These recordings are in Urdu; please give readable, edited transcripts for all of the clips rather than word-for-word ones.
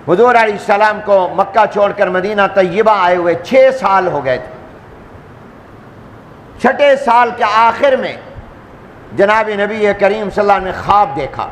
حضور علیہ السلام کو مکہ چھوڑ کر مدینہ طیبہ آئے ہوئے 6 سال ہو گئے تھے۔ 6 سال کے آخر میں جناب نبی کریم صلی اللہ علیہ وسلم نے خواب دیکھا۔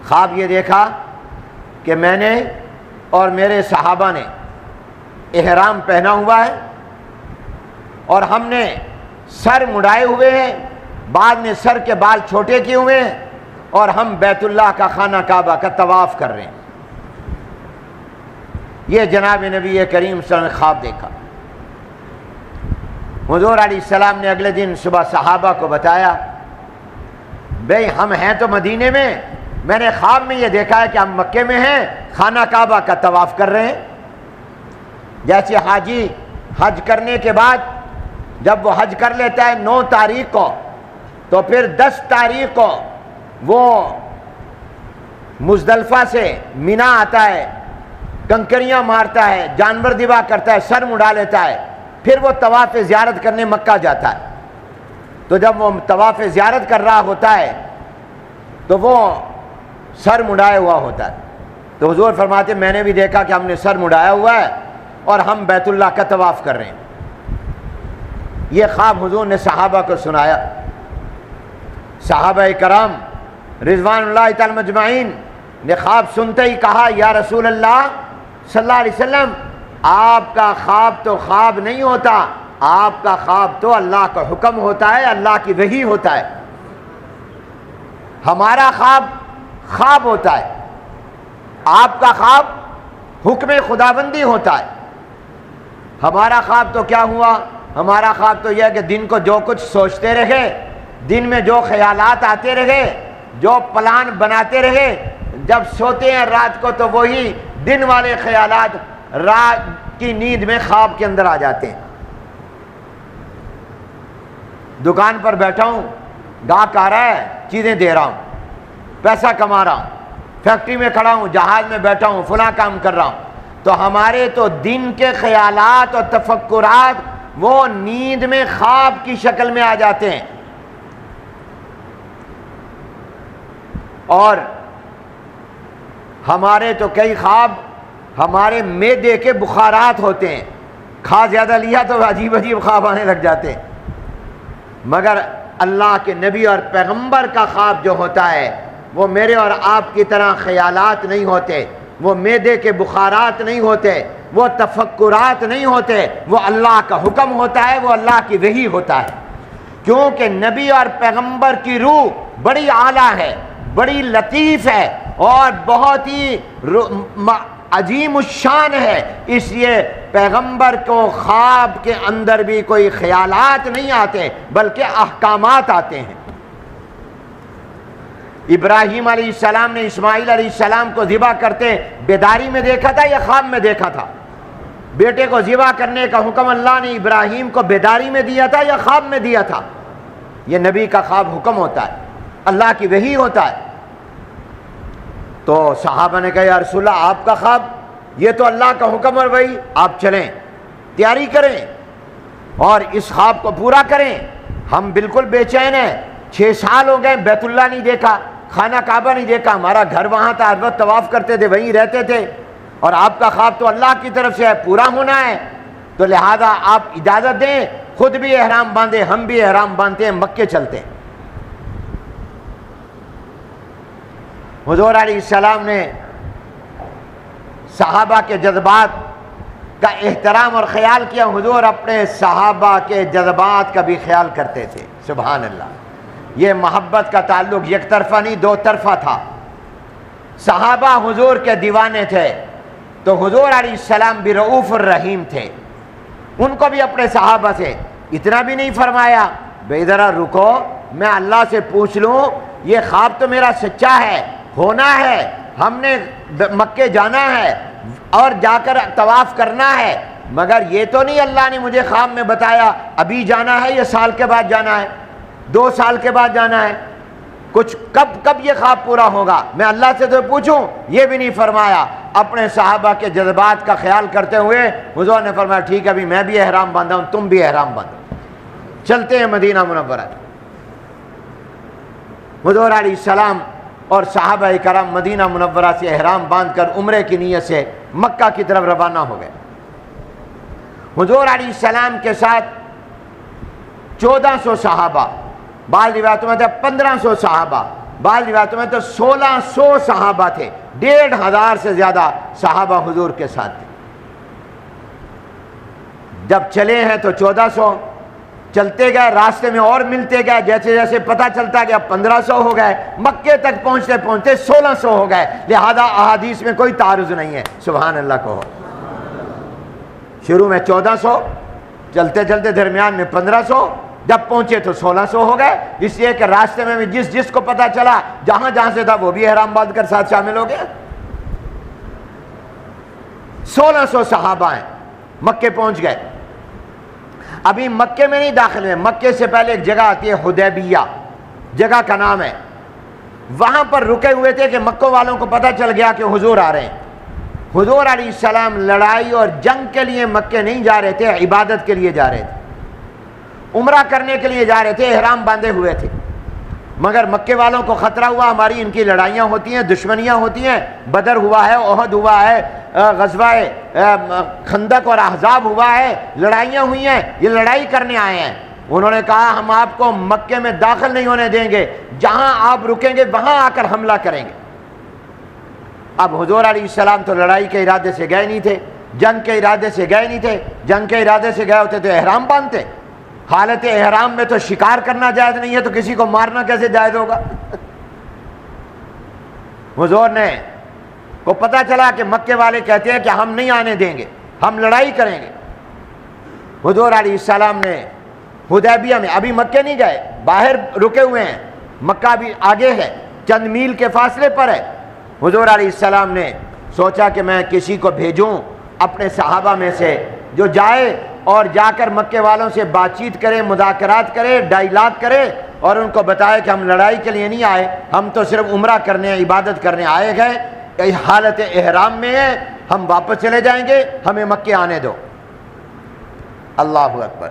خواب یہ دیکھا کہ میں نے اور میرے صحابہ نے احرام پہنا ہوا ہے اور ہم نے سر مڑائے ہوئے ہیں، بعد میں سر کے بال چھوٹے کیے ہوئے ہیں، اور ہم بیت اللہ کا خانہ کعبہ کا طواف کر رہے ہیں۔ یہ جناب نبی کریم صلی اللہ علیہ وسلم نے خواب دیکھا۔ حضور علیہ السلام نے اگلے دن صبح صحابہ کو بتایا، بھئی ہم ہیں تو مدینے میں نے خواب میں یہ دیکھا ہے کہ ہم مکے میں ہیں، خانہ کعبہ کا طواف کر رہے ہیں۔ جیسے حاجی حج کرنے کے بعد جب وہ حج کر لیتا ہے 9 تاریخ کو، تو پھر 10 تاریخ کو وہ مزدلفہ سے مینا آتا ہے، کنکریاں مارتا ہے، جانور ذبح کرتا ہے، سر مڑا لیتا ہے، پھر وہ طواف زیارت کرنے مکہ جاتا ہے۔ تو جب وہ طواف زیارت کر رہا ہوتا ہے تو وہ سر مڑائے ہوا ہوتا ہے۔ تو حضور فرماتے میں نے بھی دیکھا کہ ہم نے سر مڑایا ہوا ہے اور ہم بیت اللہ کا طواف کر رہے ہیں۔ یہ خواب حضور نے صحابہ کو سنایا۔ صحابہ کرام رضوان اللہ تعالی مجمعین نے خواب سنتے ہی کہا، یا رسول اللہ صلی اللہ علیہ وسلم، آپ کا خواب تو خواب نہیں ہوتا، آپ کا خواب تو اللہ کا حکم ہوتا ہے، اللہ کی وحی ہوتا ہے۔ ہمارا خواب خواب ہوتا ہے، آپ کا خواب حکم خداوندی ہوتا ہے۔ ہمارا خواب تو کیا ہوا؟ ہمارا خواب تو یہ ہے کہ دن کو جو کچھ سوچتے رہے، دن میں جو خیالات آتے رہے، جو پلان بناتے رہے، جب سوتے ہیں رات کو تو وہی دن والے خیالات رات کی نیند میں خواب کے اندر آ جاتے ہیں۔ دکان پر بیٹھا ہوں، گاہک آ رہا ہے، چیزیں دے رہا ہوں، پیسہ کما رہا ہوں، فیکٹری میں کھڑا ہوں، جہاز میں بیٹھا ہوں، فلاں کام کر رہا ہوں، تو ہمارے تو دن کے خیالات اور تفکرات وہ نیند میں خواب کی شکل میں آ جاتے ہیں۔ اور ہمارے تو کئی خواب ہمارے معدے کے بخارات ہوتے ہیں، کھا زیادہ لیا تو عجیب عجیب خواب آنے لگ جاتے ہیں۔ مگر اللہ کے نبی اور پیغمبر کا خواب جو ہوتا ہے وہ میرے اور آپ کی طرح خیالات نہیں ہوتے، وہ معدے کے بخارات نہیں ہوتے، وہ تفکرات نہیں ہوتے، وہ اللہ کا حکم ہوتا ہے، وہ اللہ کی وحی ہوتا ہے۔ کیونکہ نبی اور پیغمبر کی روح بڑی اعلیٰ ہے، بڑی لطیف ہے اور بہت ہی عظیم الشان ہے، اس لیے پیغمبر کو خواب کے اندر بھی کوئی خیالات نہیں آتے بلکہ احکامات آتے ہیں۔ ابراہیم علیہ السلام نے اسماعیل علیہ السلام کو ذبح کرتے بیداری میں دیکھا تھا یا خواب میں دیکھا تھا؟ بیٹے کو ذبح کرنے کا حکم اللہ نے ابراہیم کو بیداری میں دیا تھا یا خواب میں دیا تھا؟ یہ نبی کا خواب حکم ہوتا ہے، اللہ کی وحی ہوتا ہے۔ تو صحابہ نے کہا یا رسول اللہ آپ کا خواب، یہ تو اللہ کا حکم اور وحی، آپ چلیں تیاری کریں اور اس خواب کو پورا کریں۔ ہم بالکل بے چین ہیں، 6 سال ہو گئے بیت اللہ نہیں دیکھا، خانہ کعبہ نہیں دیکھا، ہمارا گھر وہاں تھا، ہر وقت طواف کرتے تھے، وہیں رہتے تھے، اور آپ کا خواب تو اللہ کی طرف سے ہے، پورا ہونا ہے، تو لہذا آپ اجازت دیں، خود بھی احرام باندھیں، ہم بھی احرام باندھتے ہیں، مکے چلتے ہیں۔ حضور علیہ السلام نے صحابہ کے جذبات کا احترام اور خیال کیا۔ حضور اپنے صحابہ کے جذبات کا بھی خیال کرتے تھے، سبحان اللہ۔ یہ محبت کا تعلق یک طرفہ نہیں 2 طرفہ تھا۔ صحابہ حضور کے دیوانے تھے تو حضور علیہ السلام بھی رؤوف الرحیم تھے، ان کو بھی اپنے صحابہ سے اتنا بھی نہیں فرمایا بھئی ذرا رکو میں اللہ سے پوچھ لوں، یہ خواب تو میرا سچا ہے، ہونا ہے، ہم نے مکے جانا ہے اور جا کر طواف کرنا ہے، مگر یہ تو نہیں اللہ نے مجھے خواب میں بتایا ابھی جانا ہے یا سال کے بعد جانا ہے، 2 سال کے بعد جانا ہے، کچھ کب یہ خواب پورا ہوگا، میں اللہ سے تو پوچھوں، یہ بھی نہیں فرمایا۔ اپنے صحابہ کے جذبات کا خیال کرتے ہوئے حضور نے فرمایا ٹھیک ہے ابھی میں بھی احرام باندھا ہوں، تم بھی احرام باندھو، چلتے ہیں مدینہ منورہ۔ حضور علیہ السلام اور صحابہ کرام مدینہ منورہ سے احرام باندھ کر عمرے کی نیت سے مکہ کی طرف روانہ ہو گئے۔ حضور علیہ السلام کے ساتھ 1400 صحابہ، بعض روایتوں میں تھے 1500 صحابہ، بعض روایتوں میں تو 1600 صحابہ تھے، 1500 سے زیادہ صحابہ حضور کے ساتھ تھے۔ جب چلے ہیں تو 1400، چلتے گئے، راستے میں اور ملتے گئے، جیسے جیسے پتہ چلتا گیا 1500 ہو گئے، مکے تک پہنچتے پہنچتے 1600 ہو گئے، لہذا احادیث میں کوئی تعارض نہیں ہے، سبحان اللہ کہو۔ شروع میں 1400، چلتے چلتے درمیان میں 1500، جب پہنچے تو 1600 ہو گئے، اس لیے کہ راستے میں بھی جس جس کو پتہ چلا جہاں جہاں سے تھا وہ بھی احرام باندھ کر ساتھ شامل ہو گیا۔ 1600 صحابہ ہیں، مکے پہنچ گئے۔ ابھی مکے میں نہیں داخل ہوئے، مکے سے پہلے ایک جگہ آتی ہے حدیبیہ، جگہ کا نام ہے، وہاں پر رکے ہوئے تھے کہ مکہ والوں کو پتہ چل گیا کہ حضور آ رہے ہیں۔ حضور علیہ السلام لڑائی اور جنگ کے لیے مکے نہیں جا رہے تھے، عبادت کے لیے جا رہے تھے، عمرہ کرنے کے لیے جا رہے تھے، احرام باندھے ہوئے تھے، مگر مکے والوں کو خطرہ ہوا، ہماری ان کی لڑائیاں ہوتی ہیں، دشمنیاں ہوتی ہیں، بدر ہوا ہے، احد ہوا ہے، غزوہ خندق اور احزاب ہوا ہے، لڑائیاں ہوئی ہیں، یہ لڑائی کرنے آئے ہیں۔ انہوں نے کہا ہم آپ کو مکے میں داخل نہیں ہونے دیں گے، جہاں آپ رکیں گے وہاں آ کر حملہ کریں گے۔ اب حضور علیہ السلام تو لڑائی کے ارادے سے گئے نہیں تھے، جنگ کے ارادے سے گئے نہیں تھے، جنگ کے ارادے سے گئے ہوتے تو احرام باندھتے، حالت احرام میں تو شکار کرنا جائز نہیں ہے، تو کسی کو مارنا کیسے جائز ہوگا؟ حضور نے کو پتہ چلا کہ مکے والے کہتے ہیں کہ ہم نہیں آنے دیں گے، ہم لڑائی کریں گے۔ حضور علیہ السلام نے حدیبیہ میں، ابھی مکے نہیں گئے، باہر رکے ہوئے ہیں، مکہ بھی آگے ہے، چند میل کے فاصلے پر ہے۔ حضور علیہ السلام نے سوچا کہ میں کسی کو بھیجوں اپنے صحابہ میں سے جو جائے اور جا کر مکے والوں سے بات چیت کرے، مذاکرات کرے، ڈائلاگ کرے، اور ان کو بتائے کہ ہم لڑائی کے لیے نہیں آئے، ہم تو صرف عمرہ کرنے، عبادت کرنے آئے گئے، حالت احرام میں ہے، ہم واپس چلے جائیں گے، ہمیں مکے آنے دو۔ اللہ اکبر۔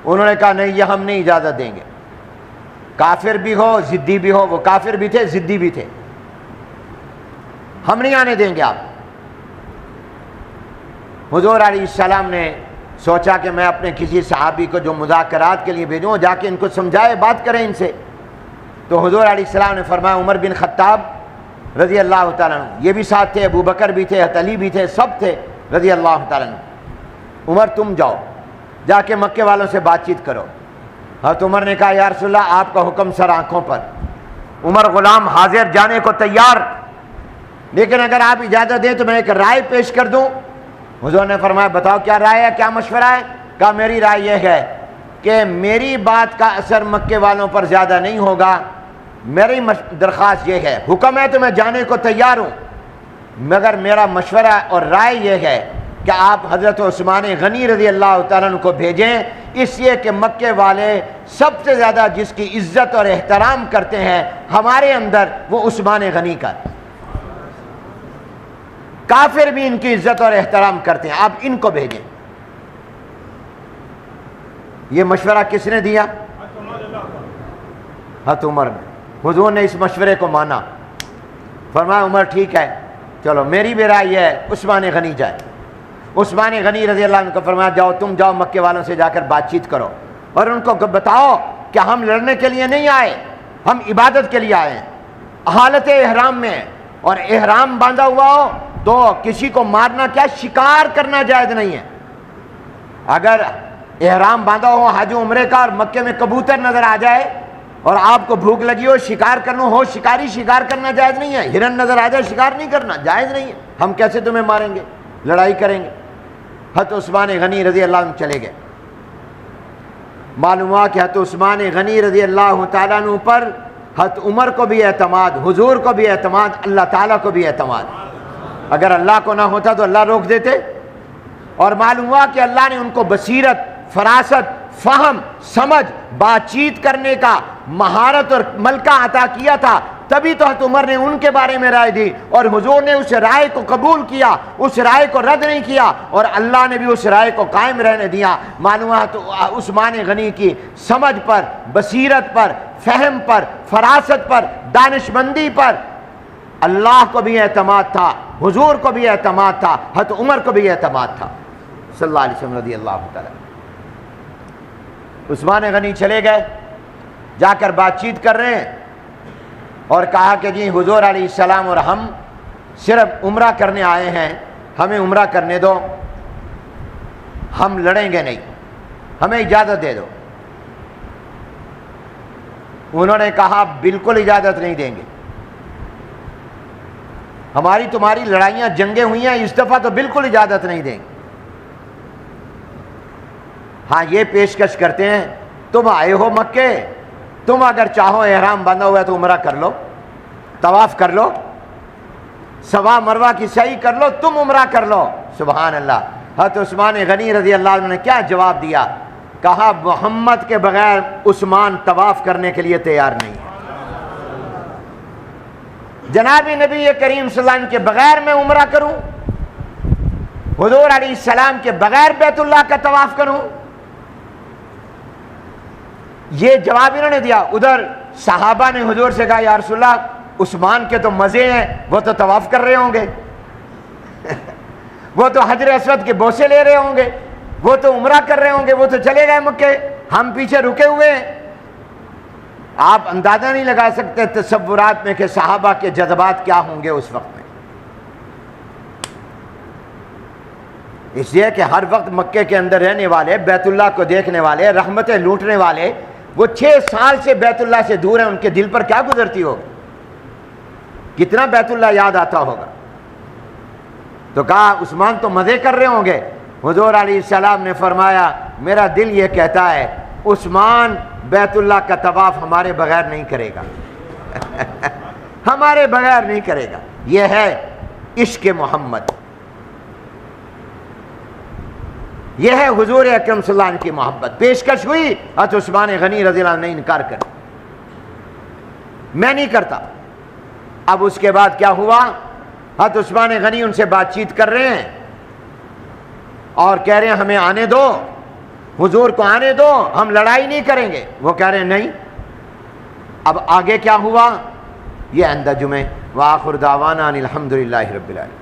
انہوں نے کہا نہیں، یہ ہم نہیں اجازت دیں گے، کافر بھی ہو ضدی بھی ہو، وہ کافر بھی تھے ضدی بھی تھے، ہم نہیں آنے دیں گے آپ۔ حضور علیہ السلام نے سوچا کہ میں اپنے کسی صحابی کو جو مذاکرات کے لیے بھیجوں، جا کے ان کو سمجھائے، بات کریں ان سے۔ تو حضور علیہ السلام نے فرمایا عمر بن خطاب رضی اللہ تعالیٰ عنہ، یہ بھی ساتھ تھے، ابو بکر بھی تھے، علی بھی تھے، سب تھے رضی اللہ تعالیٰ عنہ، عمر تم جاؤ، جا کے مکے والوں سے بات چیت کرو۔ حضرت عمر نے کہا یا رسول اللہ آپ کا حکم سر آنکھوں پر۔ عمر غلام حاضر، جانے کو تیار، لیکن اگر آپ اجازت دیں تو میں ایک رائے پیش کر دوں۔ حضور نے فرمایا بتاؤ کیا رائے ہے، کیا مشورہ ہے؟ کہا میری رائے یہ ہے کہ میری بات کا اثر مکے والوں پر زیادہ نہیں ہوگا، میری درخواست یہ ہے، حکم ہے تو میں جانے کو تیار ہوں، مگر میرا مشورہ اور رائے یہ ہے کہ آپ حضرت عثمان غنی رضی اللہ تعالیٰ عنہ کو بھیجیں، اس لیے کہ مکے والے سب سے زیادہ جس کی عزت اور احترام کرتے ہیں ہمارے اندر وہ عثمان غنی کا، کافر بھی ان کی عزت اور احترام کرتے ہیں، آپ ان کو بھیجیں۔ یہ مشورہ کس نے دیا؟ حضرت عمر نے۔ حضور نے اس مشورے کو مانا، فرمایا عمر ٹھیک ہے، چلو میری بھی رائے ہے عثمان غنی جائے۔ عثمان غنی رضی اللہ عنہ کو فرمایا جاؤ تم جاؤ مکے والوں سے جا کر بات چیت کرو اور ان کو بتاؤ کہ ہم لڑنے کے لیے نہیں آئے، ہم عبادت کے لیے آئے ہیں، حالت احرام میں، اور احرام باندھا ہوا ہو تو کسی کو مارنا کیا شکار کرنا جائز نہیں ہے۔ اگر احرام باندھا ہو حج عمرے کا اور مکے میں کبوتر نظر آ جائے اور آپ کو بھوک لگی ہو، شکار کرنا ہو، شکار کرنا جائز نہیں ہے، ہرن نظر آ جائے شکار نہیں کرنا جائز نہیں ہے، ہم کیسے تمہیں ماریں گے، لڑائی کریں گے۔ حضرت عثمان غنی رضی اللہ عنہ چلے گئے۔ معلوم ہوا کہ حضرت عثمان غنی رضی اللہ تعالیٰ عنہ پر حضرت عمر کو بھی اعتماد، حضور کو بھی اعتماد، اللہ تعالیٰ کو بھی اعتماد۔ اگر اللہ کو نہ ہوتا تو اللہ روک دیتے، اور معلوم ہوا کہ اللہ نے ان کو بصیرت، فراست، فہم، سمجھ، بات چیت کرنے کا مہارت اور ملکہ عطا کیا تھا، تبھی تو حضرت عمر نے ان کے بارے میں رائے دی، اور حضور نے اس رائے کو قبول کیا، اس رائے کو رد نہیں کیا، اور اللہ نے بھی اس رائے کو قائم رہنے دیا۔ معلوم ہے تو عثمان غنی کی سمجھ پر، بصیرت پر، فہم پر، فراست پر، دانشمندی پر اللہ کو بھی اعتماد تھا، حضور کو بھی اعتماد تھا، حضرت عمر کو بھی اعتماد تھا صلی اللہ علیہ وسلم رضی اللہ تعالی۔ عثمان غنی چلے گئے، جا کر بات چیت کر رہے ہیں اور کہا کہ جی حضور علیہ السلام اور ہم صرف عمرہ کرنے آئے ہیں، ہمیں عمرہ کرنے دو، ہم لڑیں گے نہیں، ہمیں اجازت دے دو۔ انہوں نے کہا بالکل اجازت نہیں دیں گے، ہماری تمہاری لڑائیاں جنگیں ہوئی ہیں، اس دفعہ تو بالکل اجازت نہیں دیں گے۔ ہاں یہ پیشکش کرتے ہیں تم آئے ہو مکے، تم اگر چاہو احرام باندھا ہوا ہے تو عمرہ کر لو، طواف کر لو، صفا مروہ کی سعی کر لو، تم عمرہ کر لو۔ سبحان اللہ۔ حضرت عثمان غنی رضی اللہ عنہ نے کیا جواب دیا؟ کہا محمد کے بغیر عثمان طواف کرنے کے لیے تیار نہیں ہے، جناب نبی کریم صلی اللہ علیہ وسلم کے بغیر میں عمرہ کروں، حضور علیہ السلام کے بغیر بیت اللہ کا طواف کروں؟ یہ جواب انہوں نے دیا۔ ادھر صحابہ نے حضور سے کہا یا رسول اللہ عثمان کے تو مزے ہیں، وہ تو طواف کر رہے ہوں گے، وہ تو حجر اسود کے بوسے لے رہے ہوں گے، وہ تو عمرہ کر رہے ہوں گے، وہ تو چلے گئے مکے، ہم پیچھے رکے ہوئے ہیں۔ آپ اندازہ نہیں لگا سکتے تصورات میں کہ صحابہ کے جذبات کیا ہوں گے اس وقت میں۔ اس لیے کہ ہر وقت مکے کے اندر رہنے والے، بیت اللہ کو دیکھنے والے، رحمتیں لوٹنے والے، وہ 6 سال سے بیت اللہ سے دور ہیں، ان کے دل پر کیا گزرتی ہوگی، کتنا بیت اللہ یاد آتا ہوگا۔ تو کہا عثمان تو مزے کر رہے ہوں گے۔ حضور علیہ السلام نے فرمایا میرا دل یہ کہتا ہے عثمان بیت اللہ کا طواف ہمارے بغیر نہیں کرے گا، ہمارے بغیر نہیں کرے گا۔ یہ ہے عشق محمد، یہ ہے حضور اکرم صلی اللہ علیہ وسلم کی محبت۔ پیشکش ہوئی، حضرت عثمان غنی رضی اللہ عنہ نے انکار کر، میں نہیں کرتا۔ اب اس کے بعد کیا ہوا؟ حضرت عثمان غنی ان سے بات چیت کر رہے ہیں اور کہہ رہے ہیں ہمیں آنے دو، حضور کو آنے دو، ہم لڑائی نہیں کریں گے۔ وہ کہہ رہے ہیں نہیں۔ اب آگے کیا ہوا یہ آئندہ جمعے۔ وآخر دعوانا ان الحمد للہ رب العالمین۔